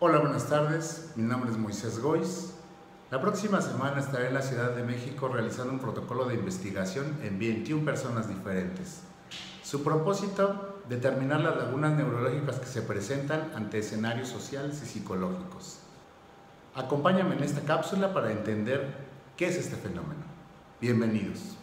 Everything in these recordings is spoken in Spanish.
Hola, buenas tardes. Mi nombre es Moisés Goiz. La próxima semana estaré en la Ciudad de México realizando un protocolo de investigación en 21 personas diferentes. Su propósito, determinar las lagunas neurológicas que se presentan ante escenarios sociales y psicológicos. Acompáñame en esta cápsula para entender qué es este fenómeno. Bienvenidos.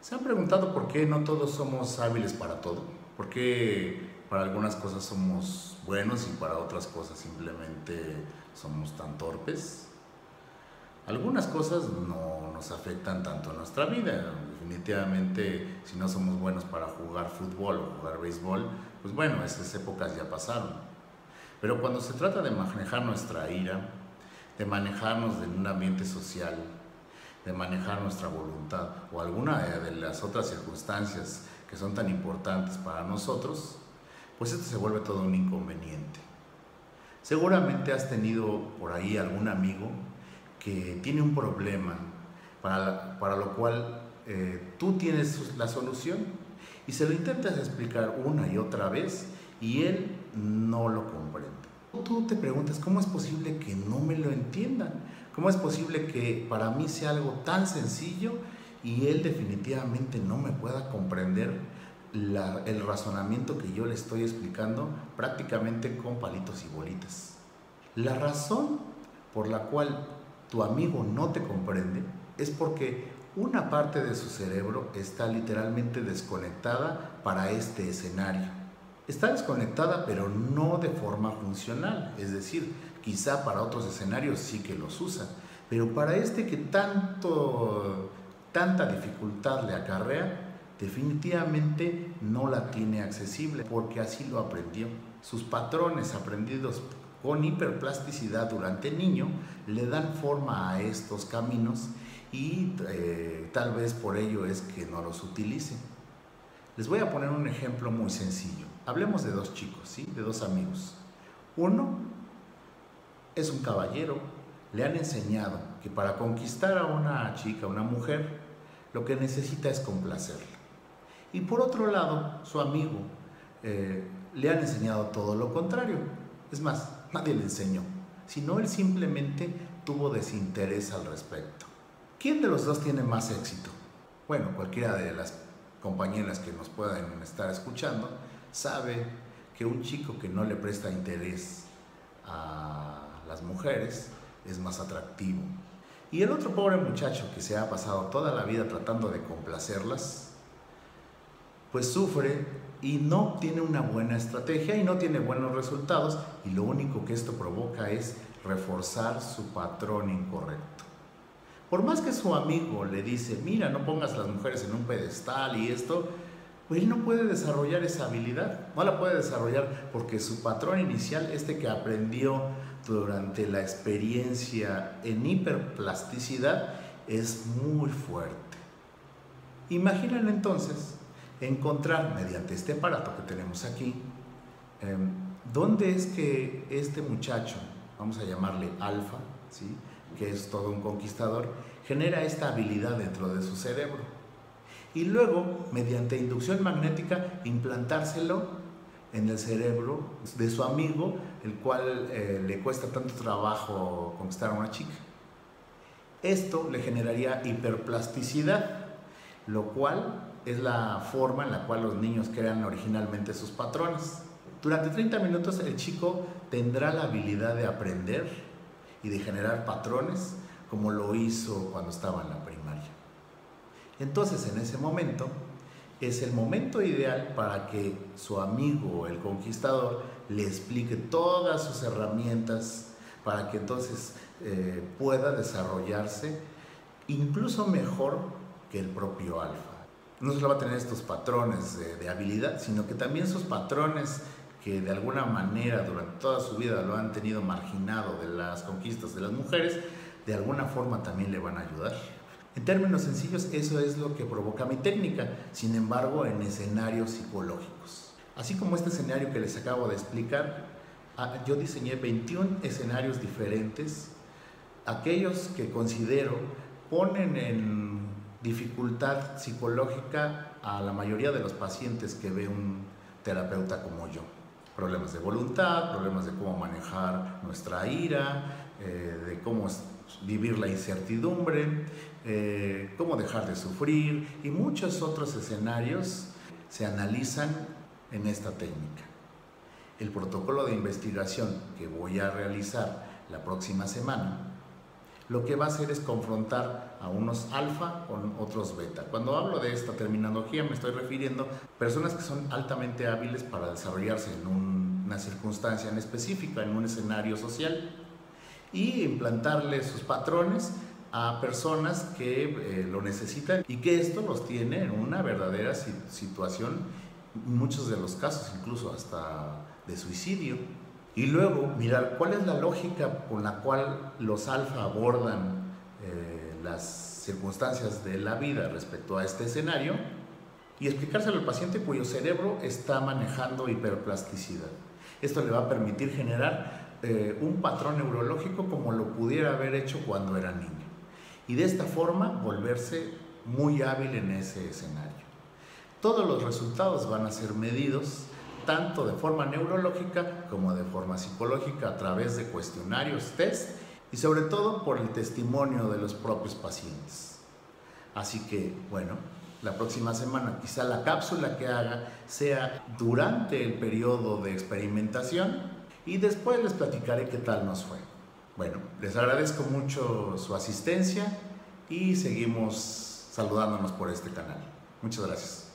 ¿Se han preguntado por qué no todos somos hábiles para todo? ¿Por qué para algunas cosas somos buenos y para otras cosas simplemente somos tan torpes? Algunas cosas no nos afectan tanto en nuestra vida. Definitivamente, si no somos buenos para jugar fútbol o jugar béisbol, pues bueno, esas épocas ya pasaron. Pero cuando se trata de manejar nuestra ira, de manejarnos en un ambiente social, de manejar nuestra voluntad o alguna de las otras circunstancias que son tan importantes para nosotros, pues esto se vuelve todo un inconveniente. Seguramente has tenido por ahí algún amigo que tiene un problema para lo cual tú tienes la solución y se lo intentas explicar una y otra vez y él no lo comprende. Tú te preguntas, ¿cómo es posible que no me lo entiendan? ¿Cómo es posible que para mí sea algo tan sencillo y él definitivamente no me pueda comprender el razonamiento que yo le estoy explicando prácticamente con palitos y bolitas? La razón por la cual tu amigo no te comprende es porque una parte de su cerebro está literalmente desconectada para este escenario. Está desconectada, pero no de forma funcional, es decir, quizá para otros escenarios sí que los usa, pero para este que tanta dificultad le acarrea, definitivamente no la tiene accesible porque así lo aprendió. Sus patrones aprendidos con hiperplasticidad durante niño le dan forma a estos caminos y tal vez por ello es que no los utilice. Les voy a poner un ejemplo muy sencillo. Hablemos de dos chicos, ¿sí? De dos amigos. Uno es un caballero. Le han enseñado que para conquistar a una chica, a una mujer, lo que necesita es complacerla. Y por otro lado, su amigo le han enseñado todo lo contrario. Es más, nadie le enseñó, sino él simplemente tuvo desinterés al respecto. ¿Quién de los dos tiene más éxito? Bueno, cualquiera de las compañeras que nos puedan estar escuchando sabe que un chico que no le presta interés a las mujeres es más atractivo. Y el otro pobre muchacho que se ha pasado toda la vida tratando de complacerlas, pues sufre y no tiene una buena estrategia y no tiene buenos resultados, y lo único que esto provoca es reforzar su patrón incorrecto. Por más que su amigo le dice, mira, no pongas a las mujeres en un pedestal y esto, pues él no puede desarrollar esa habilidad, no la puede desarrollar porque su patrón inicial, que aprendió durante la experiencia en hiperplasticidad, es muy fuerte. Imaginen entonces encontrar mediante este aparato que tenemos aquí, dónde es que este muchacho, vamos a llamarle alfa, ¿sí?, que es todo un conquistador, genera esta habilidad dentro de su cerebro. Y luego, mediante inducción magnética, implantárselo en el cerebro de su amigo, el cual le cuesta tanto trabajo conquistar a una chica. Esto le generaría hiperplasticidad, lo cual es la forma en la cual los niños crean originalmente sus patrones. Durante 30 minutos el chico tendrá la habilidad de aprender y de generar patrones como lo hizo cuando estaba en la primaria. Entonces, en ese momento, es el momento ideal para que su amigo, el conquistador, le explique todas sus herramientas para que entonces pueda desarrollarse incluso mejor que el propio alfa. No solo va a tener estos patrones de habilidad, sino que también sus patrones que de alguna manera durante toda su vida lo han tenido marginado de las conquistas de las mujeres, de alguna forma también le van a ayudar. En términos sencillos, eso es lo que provoca mi técnica, sin embargo, en escenarios psicológicos. Así como este escenario que les acabo de explicar, yo diseñé 21 escenarios diferentes aquellos que considero ponen en dificultad psicológica a la mayoría de los pacientes que ve un terapeuta como yo. Problemas de voluntad, problemas de cómo manejar nuestra ira, de cómo vivir la incertidumbre, cómo dejar de sufrir y muchos otros escenarios se analizan en esta técnica. El protocolo de investigación que voy a realizar la próxima semana lo que va a hacer es confrontar a unos alfa con otros beta. Cuando hablo de esta terminología me estoy refiriendo a personas que son altamente hábiles para desarrollarse en una circunstancia en específica, en un escenario social, y implantarle sus patrones a personas que lo necesitan y que esto los tiene en una verdadera situación, en muchos de los casos incluso hasta de suicidio. Y luego mirar cuál es la lógica con la cual los alfa abordan las circunstancias de la vida respecto a este escenario y explicárselo al paciente cuyo cerebro está manejando hiperplasticidad. Esto le va a permitir generar un patrón neurológico como lo pudiera haber hecho cuando era niño y de esta forma volverse muy hábil en ese escenario. Todos los resultados van a ser medidos tanto de forma neurológica como de forma psicológica a través de cuestionarios, test y sobre todo por el testimonio de los propios pacientes. Así que, bueno, la próxima semana quizá la cápsula que haga sea durante el periodo de experimentación y después les platicaré qué tal nos fue. Bueno, les agradezco mucho su asistencia y seguimos saludándonos por este canal. Muchas gracias.